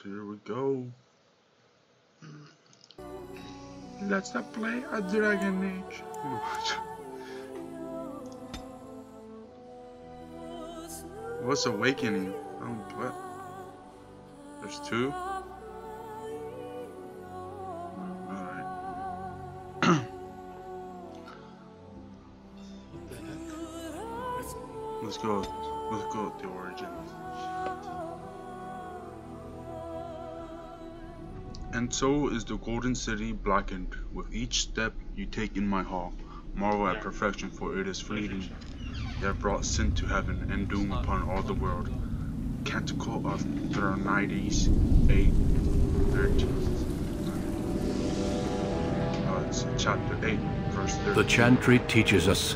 Here we go. Let's not play a Dragon Age. What's Awakening? What? There's two? Alright. Let's go with the origin. And so is the golden city blackened. With each step you take in my hall, marvel at perfection, for it is fleeting. They have brought sin to heaven and doom upon all the world. Canticle of Thronides 8:13. It's chapter 8, verse 13. The chantry teaches us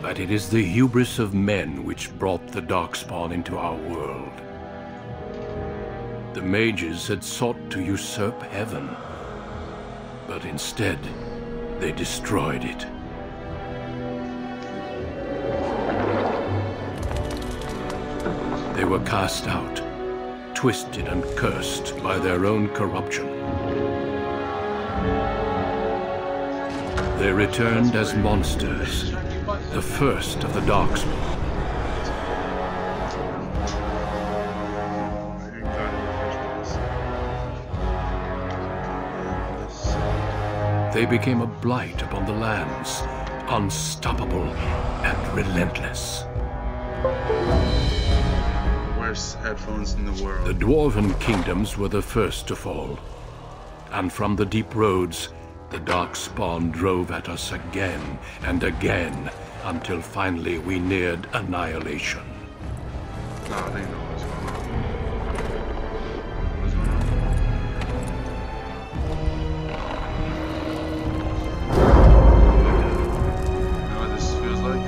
that it is the hubris of men which brought the Darkspawn into our world. The mages had sought to usurp heaven, but instead they destroyed it. They were cast out, twisted and cursed by their own corruption. They returned as monsters, the first of the Darkspawn. They became a blight upon the lands, unstoppable and relentless. Worst headphones in the world. The Dwarven kingdoms were the first to fall, and from the deep roads, the Darkspawn drove at us again and again, until finally we neared annihilation. Nah, they know what's going on. You know what this feels like?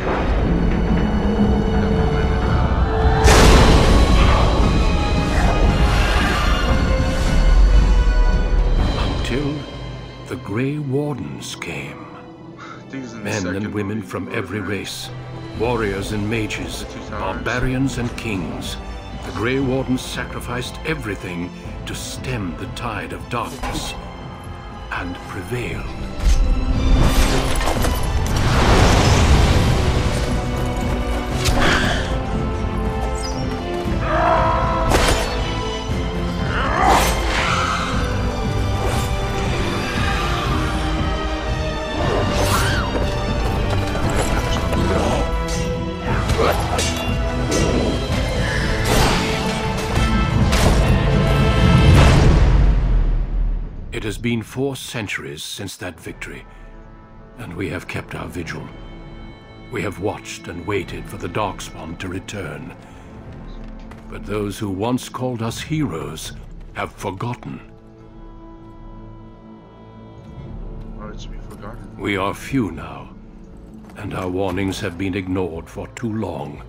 Until the Grey Wardens came. Men and women from every race, warriors and mages, barbarians and kings. The Grey Wardens sacrificed everything to stem the tide of darkness, and prevailed. It has been 4 centuries since that victory, and we have kept our vigil. We have watched and waited for the Darkspawn to return. But those who once called us heroes have forgotten. Why would you be forgotten? We are few now, and our warnings have been ignored for too long.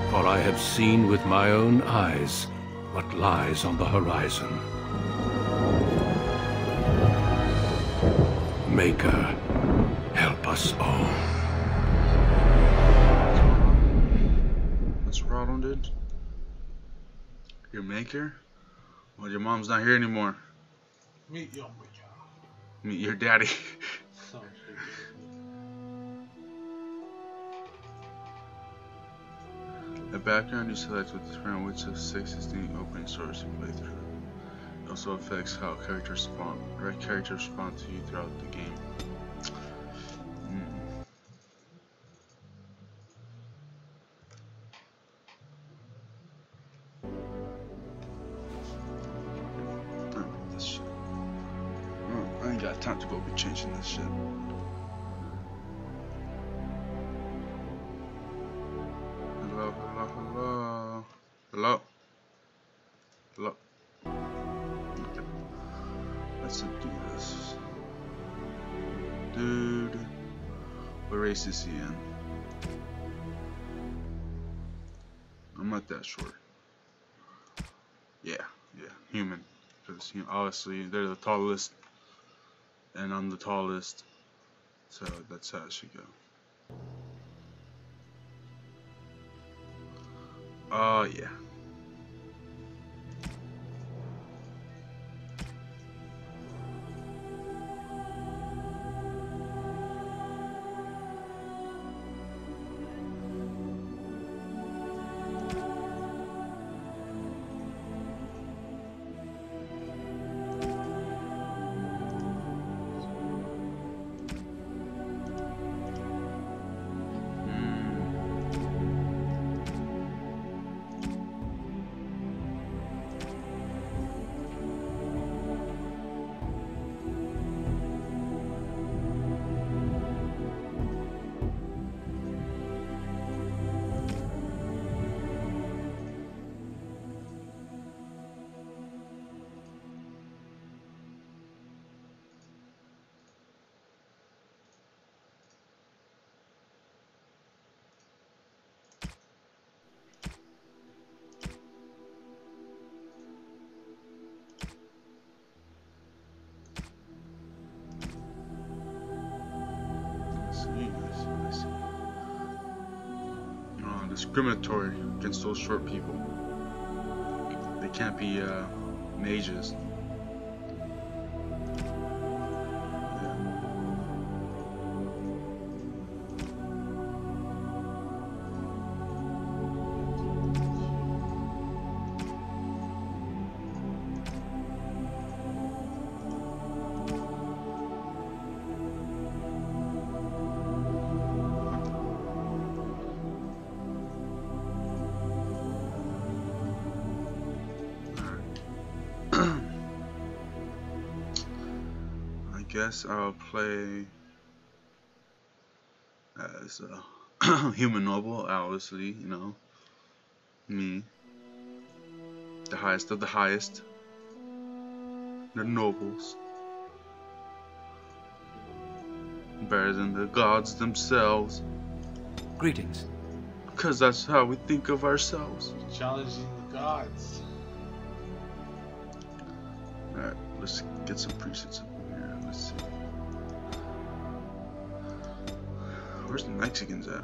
For I have seen with my own eyes what lies on the horizon. Maker, help us all. What's Ronald did? Your maker? Well, your mom's not here anymore. Meet your maker. Meet your daddy. The background you select with the friend which has 6 distinct open source to play through. It also affects how characters respond to you throughout the game. This shit. I ain't got time to go be changing this shit. Hello, hello, hello. Hello. Hello. Okay. Let's do this. Dude. What race is he in? I'm not that short. Yeah, yeah, human. Because obviously they're the tallest, and I'm the tallest, so that's how it should go. Yeah. Discriminatory against those short people. They can't be mages. I guess I'll play as a human noble, obviously, you know, me, the highest of the highest, the nobles, better than the gods themselves. Greetings. Because that's how we think of ourselves. Challenging the gods. Alright, let's get some presets up in here. Let's see. Where's the Mexicans at?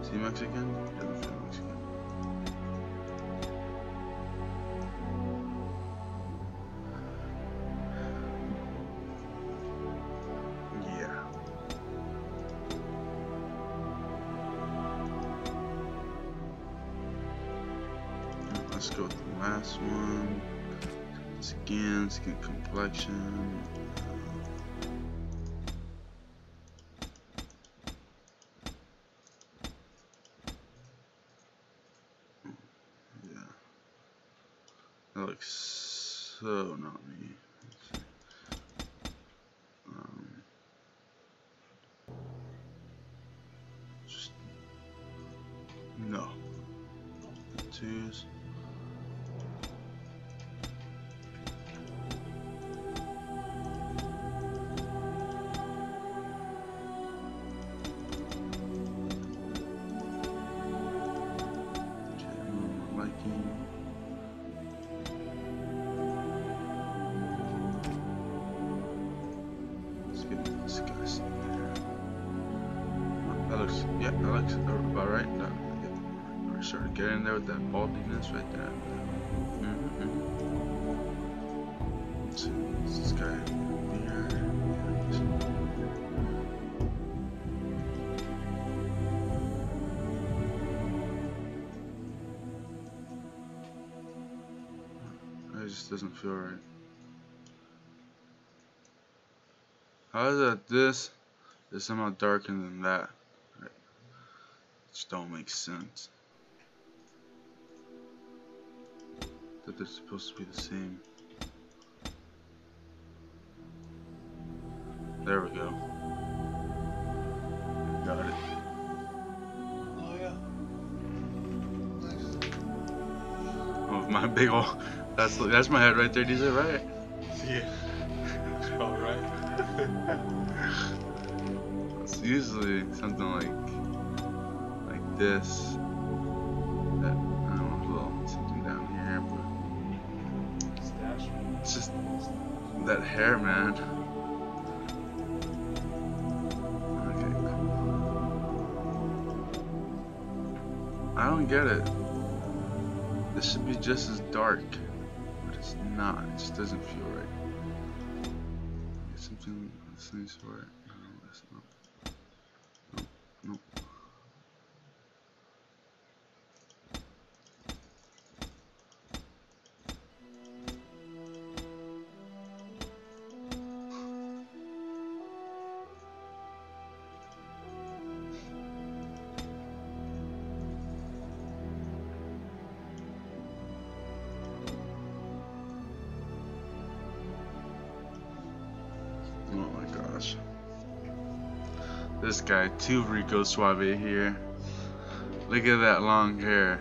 Is he Mexican? Doesn't feel Mexican. Yeah. Let's go with the last one. Skin complexion. Yeah. That looks so not me. Just no. Tattoos. Yeah, that looks about right. We're starting to get in there with that baldiness right there. Let's see, is this guy here? It just doesn't feel right. How is that this is somehow darker than that? Which don't make sense. That they're supposed to be the same. There we go. Got it. Oh yeah. Nice. Oh, my big ol'. That's my head right there. Is it right? Yeah. That's probably right. It's usually something like this. That I don't know, a little something down here, but hair, man. Okay, cool. I don't get it. This should be just as dark, but it's not. It just doesn't feel right. Get something of some sort. No, that's not. Nope. Oh my gosh. This guy, too Rico Suave here. Look at that long hair.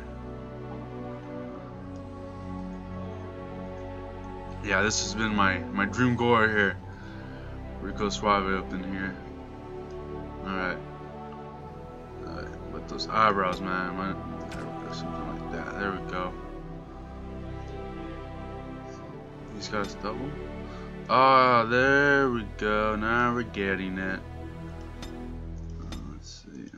Yeah, this has been my dream goer here. Rico Suave up in here. Alright. With those eyebrows, man. There we go, something like that. There we go. He's got his double. Ah, there we go. Now we're getting it. Let's see.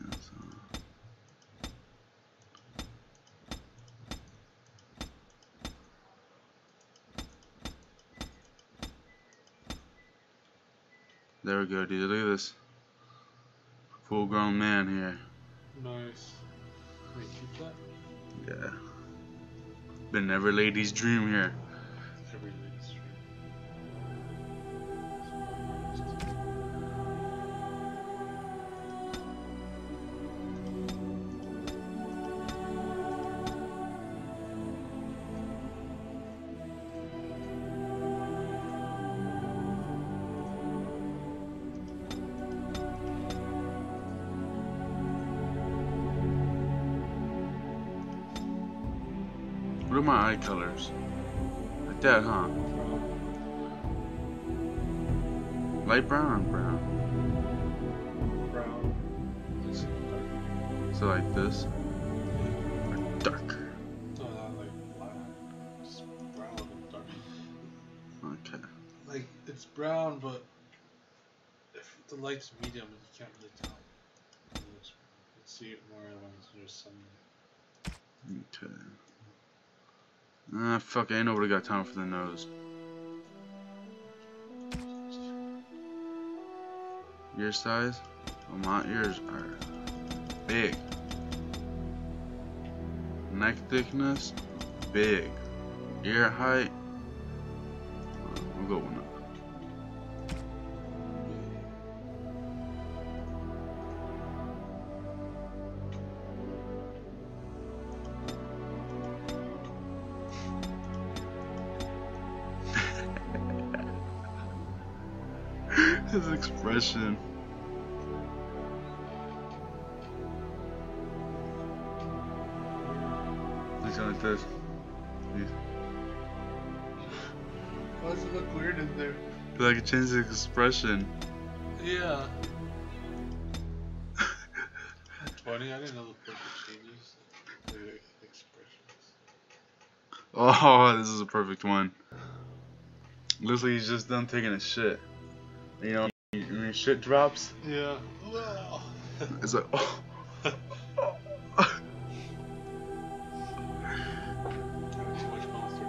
There we go, dude. Look at this. Full-grown man here. Nice. Wait, keep that? Yeah. Been every lady's dream here. Every lady's dream. What are my eye colors? Like that, huh? Light brown or brown? Brown. So like this? Or darker? No, not like black. Just brown and dark. Okay. Like, it's brown, but if the light's medium, you can't really tell. You can see it more when there's sunlight. Okay. Ah, fuck, ain't nobody got time for the nose. Ear size? Well, my ears are big. Neck thickness? Big. Ear height? We'll go one up. His expression. Looks like this. Why does it look weird in there? Like it changes his expression. Yeah. That's funny, I didn't know the purple changes the expressions. Oh, this is a perfect one. Looks like he's just done taking a shit. You know, when your shit drops, Yeah. it's like, oh. Too much monster.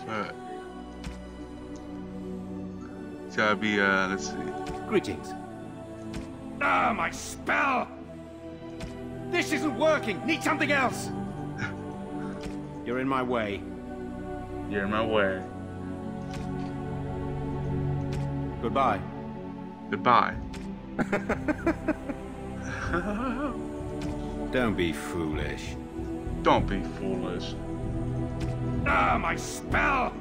Alright. It's gotta be, let's see. Greetings. Ah, my spell! This isn't working! Need something else! You're in my way. You're in my way. Goodbye. Goodbye. Don't be foolish. Don't be foolish. Ah, my spell!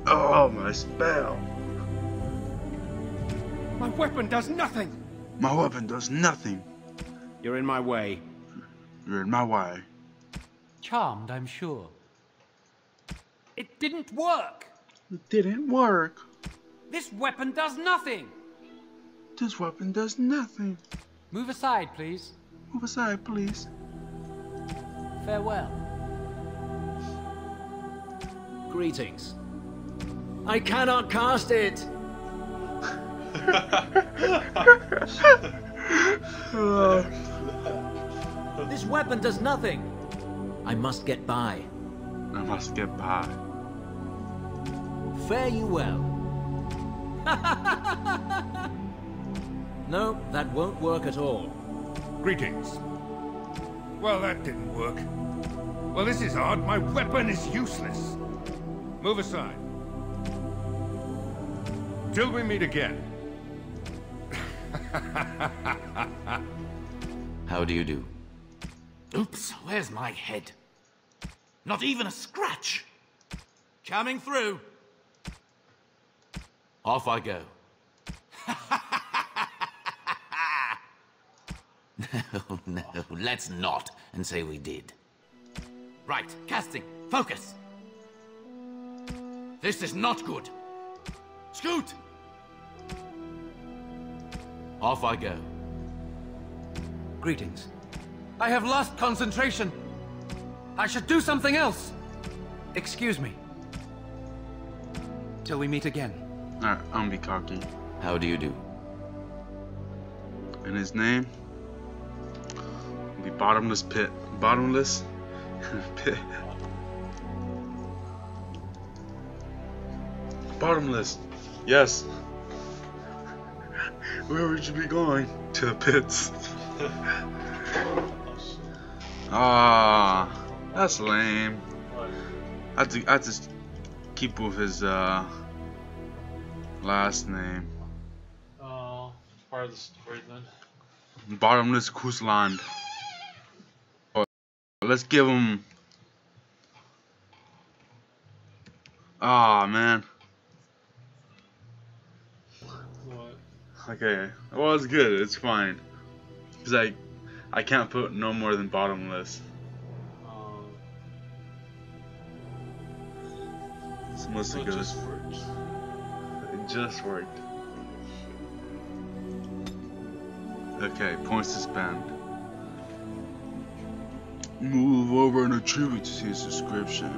Oh, my spell. My weapon does nothing! My weapon does nothing. You're in my way. You're in my way. Charmed, I'm sure. It didn't work! It didn't work. This weapon does nothing! This weapon does nothing. Move aside, please. Move aside, please. Farewell. Greetings. I cannot cast it! This weapon does nothing. I must get by. I must get by. Fare you well. No, that won't work at all. Greetings. Well, that didn't work. Well, this is odd. My weapon is useless. Move aside. Till we meet again. How do you do? Oops, where's my head? Not even a scratch. Coming through. Off I go. No, let's not and say we did. Right, casting, focus. This is not good. Scoot! Off I go. Greetings. I have lost concentration. I should do something else. Excuse me. Till we meet again. Alright, I'm be cocky. How do you do? And his name will be Bottomless Pit. Bottomless Pit. Bottomless. Yes. Where would you be going? To the pits. Ah, that's lame. I had to keep with his last name. Oh, part of the story then. Bottomless Kussland. But let's give him. Ah, man. What? Okay. Well, it's good. It's fine. Cause I can't put no more than bottomless. This must be So it good. just works. It just worked. Okay, points to spend. Move over and attribute to his description.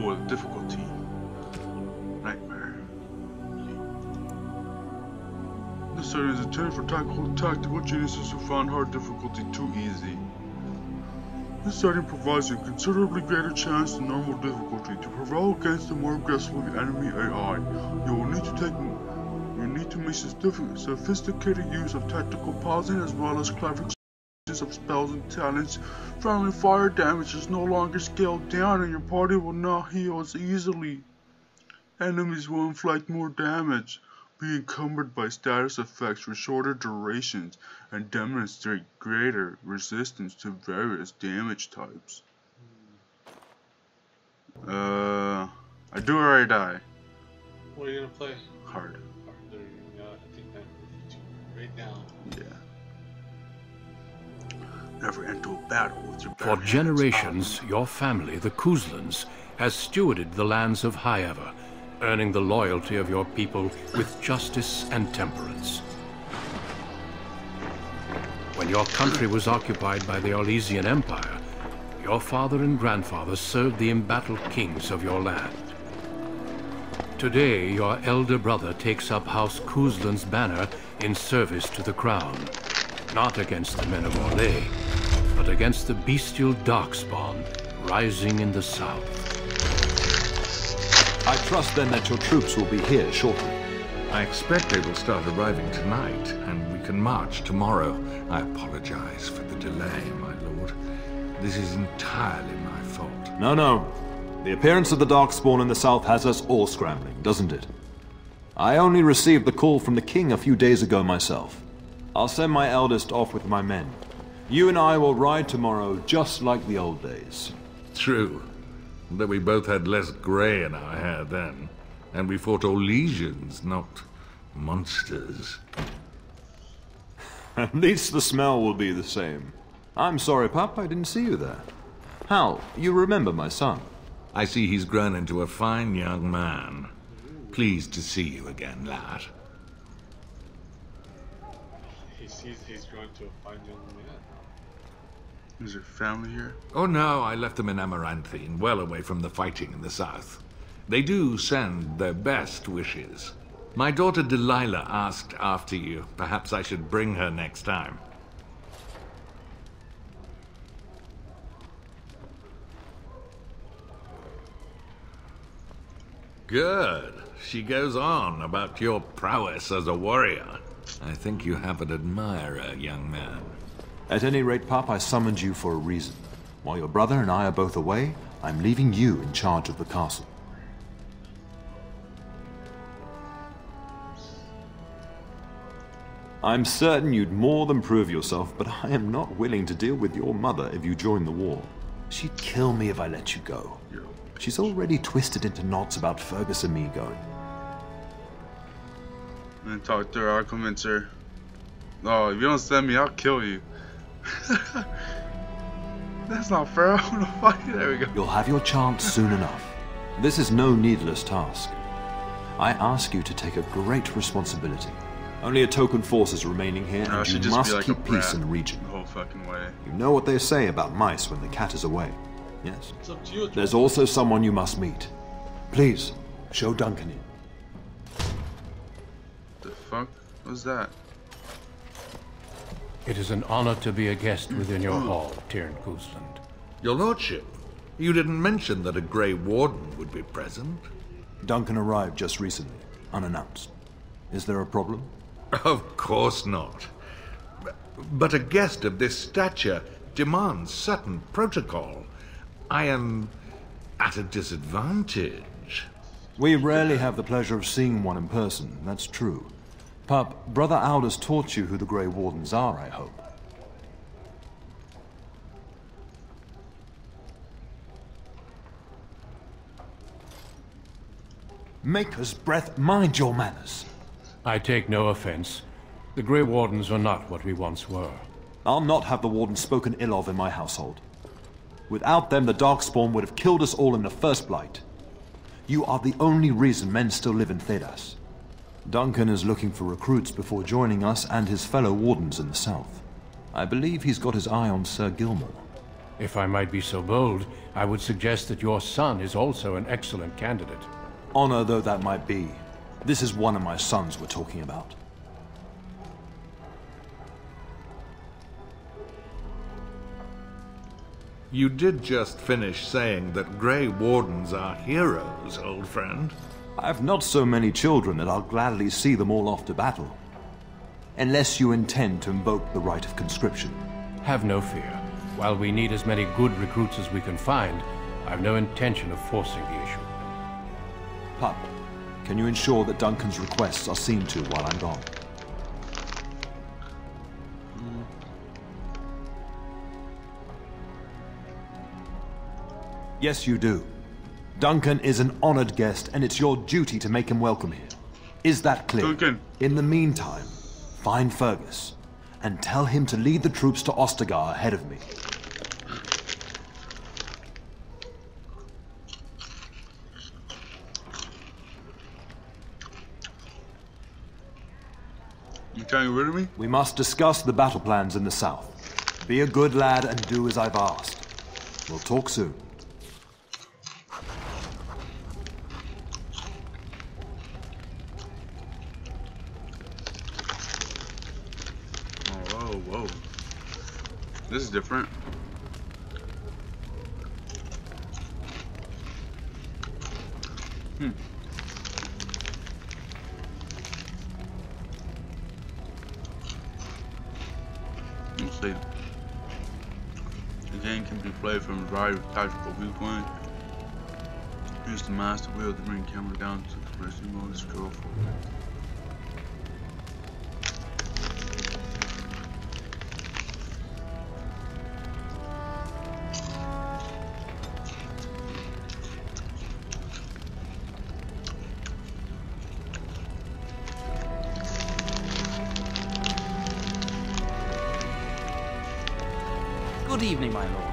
Ooh, difficulty. Nightmare. This setting is intended for tactical geniuses who find hard difficulty too easy. This setting provides a considerably greater chance than normal difficulty to prevail against the more aggressively enemy AI. You will need to make sophisticated use of tactical pausing as well as clever of spells and talents. Friendly fire damage is no longer scaled down and your party will not heal as easily. Enemies will inflict more damage, be encumbered by status effects for shorter durations, and demonstrate greater resistance to various damage types. I do or I die? What are you gonna play? Hard. I think that right now. Yeah. Never enter a battle with your For generations, your family, the Kuzlans, has stewarded the lands of Highever, earning the loyalty of your people with justice and temperance. When your country was occupied by the Orlesian Empire, your father and grandfather served the embattled kings of your land. Today, your elder brother takes up House Kuzlan's banner in service to the crown, not against the men of Orlais, but against the bestial darkspawn rising in the south. I trust then that your troops will be here shortly. I expect they will start arriving tonight, and we can march tomorrow. I apologize for the delay, my lord. This is entirely my fault. No. The appearance of the Darkspawn in the south has us all scrambling, doesn't it? I only received the call from the king a few days ago myself. I'll send my eldest off with my men. You and I will ride tomorrow just like the old days. True. Though we both had less grey in our hair then. And we fought Orlesians, not monsters. At least the smell will be the same. I'm sorry, Pup, I didn't see you there. Hal, you remember my son? I see he's grown into a fine young man. Pleased to see you again, lad. He's grown to a fine young man. Is your family here? Oh no, I left them in Amaranthine, well away from the fighting in the south. They do send their best wishes. My daughter Delilah asked after you. Perhaps I should bring her next time. Good. She goes on about your prowess as a warrior. I think you have an admirer, young man. At any rate, Pup, I summoned you for a reason. While your brother and I are both away, I'm leaving you in charge of the castle. I'm certain you'd more than prove yourself, but I am not willing to deal with your mother if you join the war. She'd kill me if I let you go. She's already twisted into knots about Fergus and me going. I'm gonna talk to her, I'll convince her. Oh, if you don't send me, I'll kill you. That's not fair, I wanna fight you. There we go. You'll have your chance soon enough. This is no needless task. I ask you to take a great responsibility. Only a token force is remaining here, and you must like keep peace in the region. The whole fucking way. You know what they say about mice when the cat is away. Yes. It's up to you. There's also someone you must meet. Please, show Duncan in. The fuck was that? It is an honor to be a guest within your hall, Tyrn Kuzland. Your lordship, you didn't mention that a Grey Warden would be present. Duncan arrived just recently, unannounced. Is there a problem? Of course not. But a guest of this stature demands certain protocol. I am at a disadvantage. We rarely have the pleasure of seeing one in person, that's true. Pup, Brother Aldous taught you who the Grey Wardens are, I hope. Maker's breath, mind your manners. I take no offense. The Grey Wardens are not what we once were. I'll not have the Warden spoken ill of in my household. Without them, the Darkspawn would have killed us all in the first blight. You are the only reason men still live in Thedas. Duncan is looking for recruits before joining us and his fellow Wardens in the south. I believe he's got his eye on Sir Gilmore. If I might be so bold, I would suggest that your son is also an excellent candidate. Honor though that might be, this is one of my sons we're talking about. You did just finish saying that Grey Wardens are heroes, old friend. I have not so many children that I'll gladly see them all off to battle. Unless you intend to invoke the right of conscription. Have no fear. While we need as many good recruits as we can find, I've no intention of forcing the issue. Pup, can you ensure that Duncan's requests are seen to while I'm gone? Yes, you do. Duncan is an honored guest, and it's your duty to make him welcome here. Is that clear? Duncan. In the meantime, find Fergus, and tell him to lead the troops to Ostagar ahead of me. You getting rid of me? We must discuss the battle plans in the south. Be a good lad and do as I've asked. We'll talk soon. Whoa. This is different. Let's see. The game can be played from a variety of tactical viewpoints. Use the master wheel to bring the camera down to the racing mode. Scroll forward. Good evening, my lord.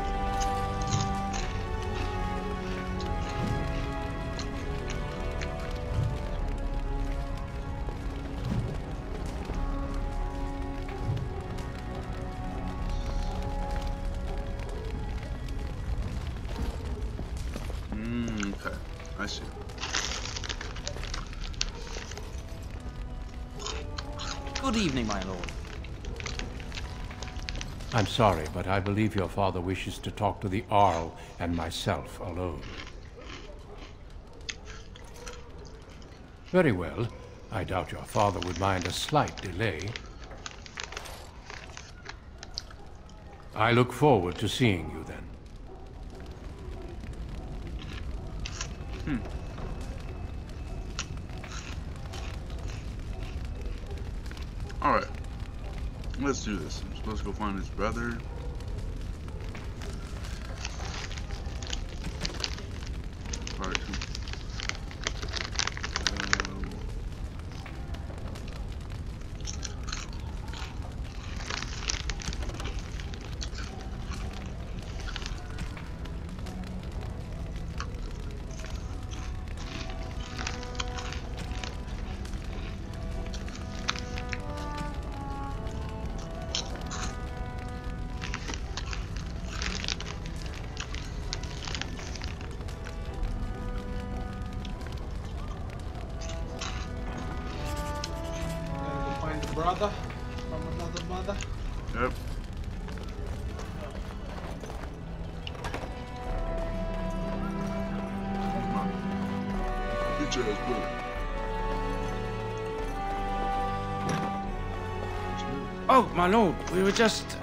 Okay. I see. Good evening, my lord. I'm sorry, but I believe your father wishes to talk to the Arl and myself alone. Very well. I doubt your father would mind a slight delay. I look forward to seeing you then. Alright. Let's do this. I'm supposed to go find his brother. Alright. Brother from another mother. Yep. Get your ass brother. Oh, my lord, we were just,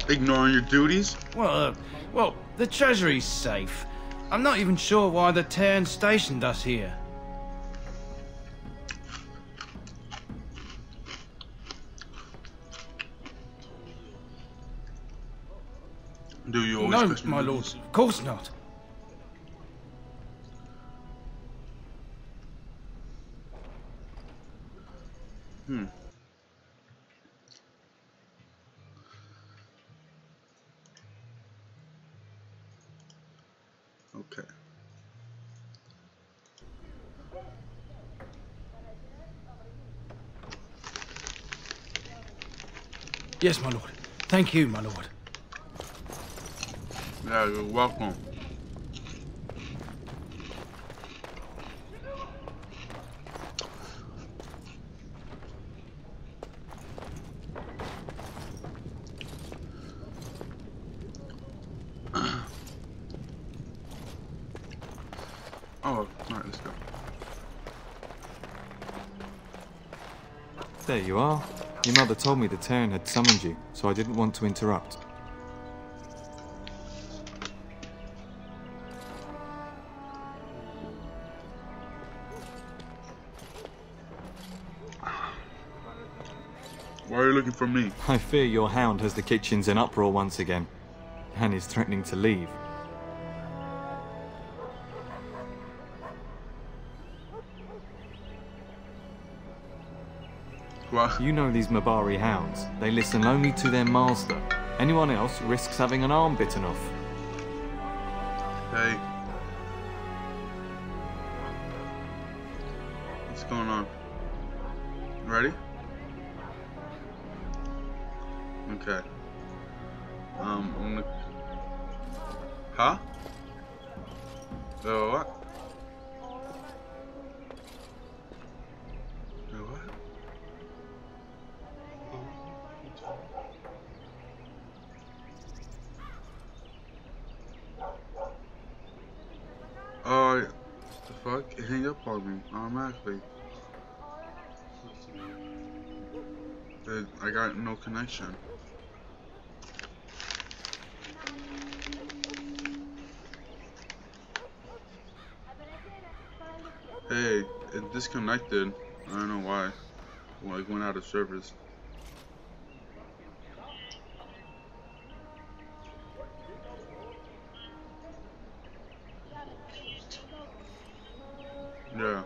Ignoring your duties? well, the treasury's safe. I'm not even sure why the Terran stationed us here. Do you always No, question my your lord, duties? of course not. Okay. Yes, my lord. Thank you, my lord. Yeah, you're welcome. Oh, alright, let's go. There you are. Your mother told me the Terran had summoned you, so I didn't want to interrupt. Why are you looking for me? I fear your hound has the kitchens in uproar once again, and is threatening to leave. What? You know these Mabari hounds. They listen only to their master. Anyone else risks having an arm bitten off. Hey. What's going on? Ready? Okay. I'm gonna... Huh? What? What? Oh, the fuck? It hang up on me automatically. I got no connection. Hey, it disconnected. I don't know why. Well, it went out of service. Yeah.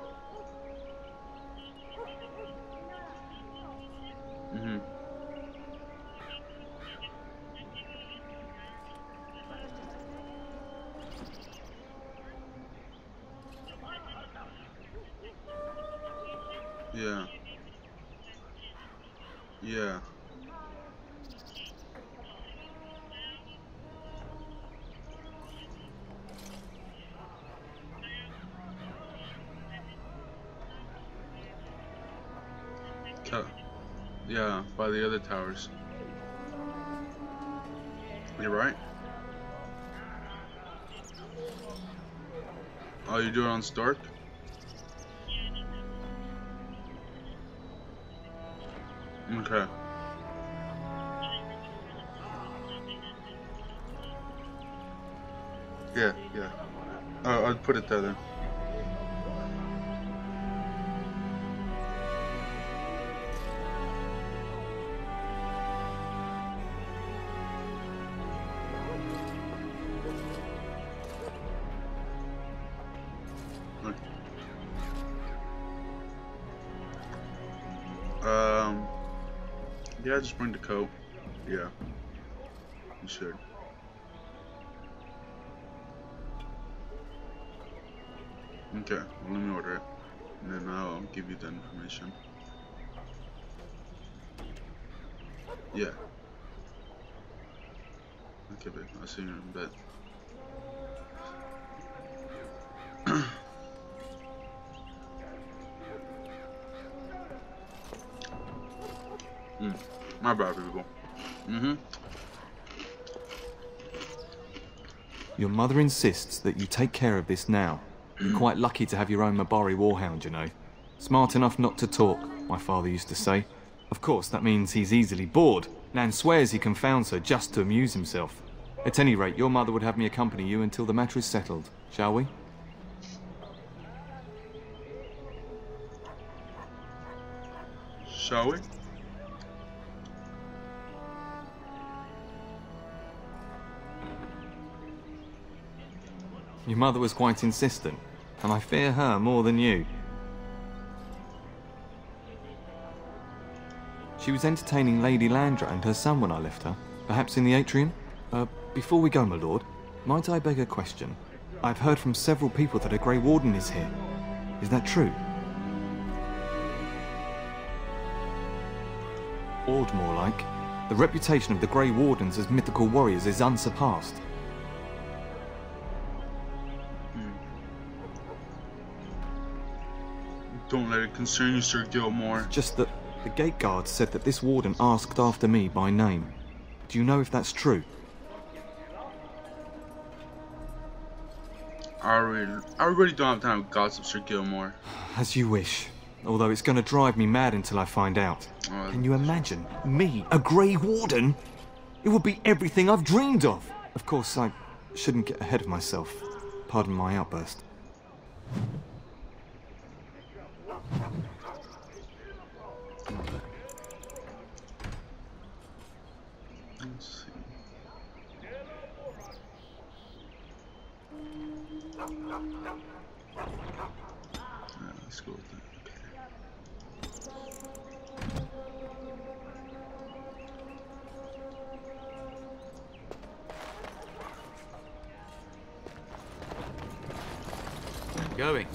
Yeah. Yeah. Yeah, by the other towers. You're right. Oh, you do it on Stark? Okay. Yeah, yeah. I'll put it there then. Yeah, just bring the coat. Yeah, you should. Okay, well, let me order it, and then I'll give you the information. Yeah. Okay, babe, I'll see you in a bit. My bad, people. Your mother insists that you take care of this now. You're quite lucky to have your own Mabari warhound, you know. Smart enough not to talk, my father used to say. Of course, that means he's easily bored. Nan swears he confounds her just to amuse himself. At any rate, your mother would have me accompany you until the matter is settled, shall we? Shall we? Your mother was quite insistent, and I fear her more than you. She was entertaining Lady Landra and her son when I left her, perhaps in the atrium. Before we go, my lord, might I beg a question? I've heard from several people that a Grey Warden is here. Is that true? Or more like, the reputation of the Grey Wardens as mythical warriors is unsurpassed. Don't let it concern you, Sir Gilmore. Just that the gate guard said that this warden asked after me by name. Do you know if that's true? I really don't have time to gossip, Sir Gilmore. As you wish. Although it's going to drive me mad until I find out. Can you imagine? Me, a Grey Warden? It would be everything I've dreamed of. Of course, I shouldn't get ahead of myself. Pardon my outburst. Let's see. Let's go with that. Going.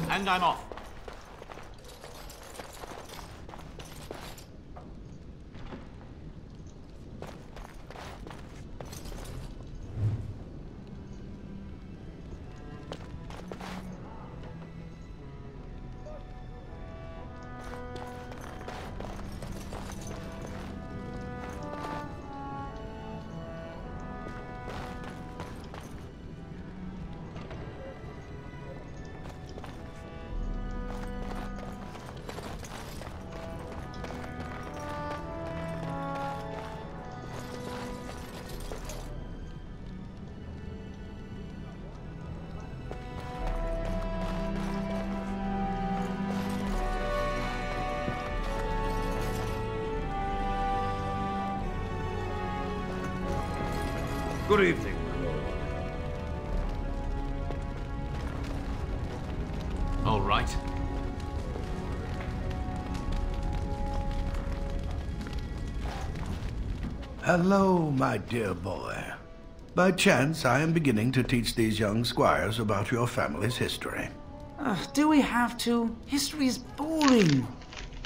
And I'm off. Good evening, my lord. All right. Hello, my dear boy. By chance, I am beginning to teach these young squires about your family's history. Do we have to? History is boring.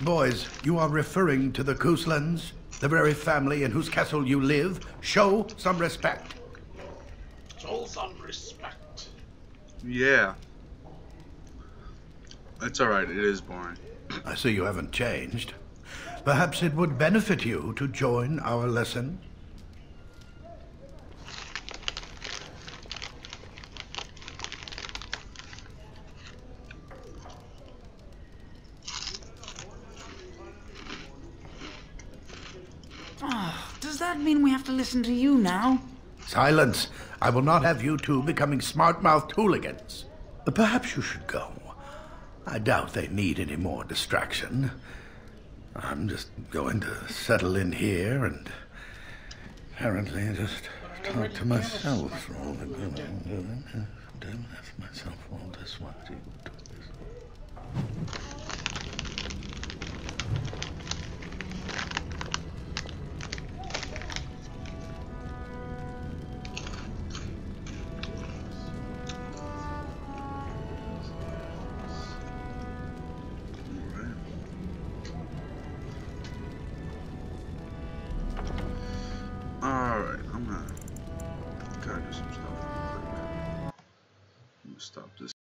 Boys, you are referring to the Couslands, the very family in whose castle you live. Show some respect. Show some respect. Yeah. It's alright, it is boring. I see you haven't changed. Perhaps it would benefit you to join our lesson. Does that mean we have to listen to you now? Silence! I will not have you two becoming smart-mouthed hooligans. Perhaps you should go. I doubt they need any more distraction. I'm just going to settle in here and apparently just talk to myself for all the good I'm doing. Don't have myself all this while you do this. Alright, I'm gonna gotta do some stuff. I'm gonna stop this.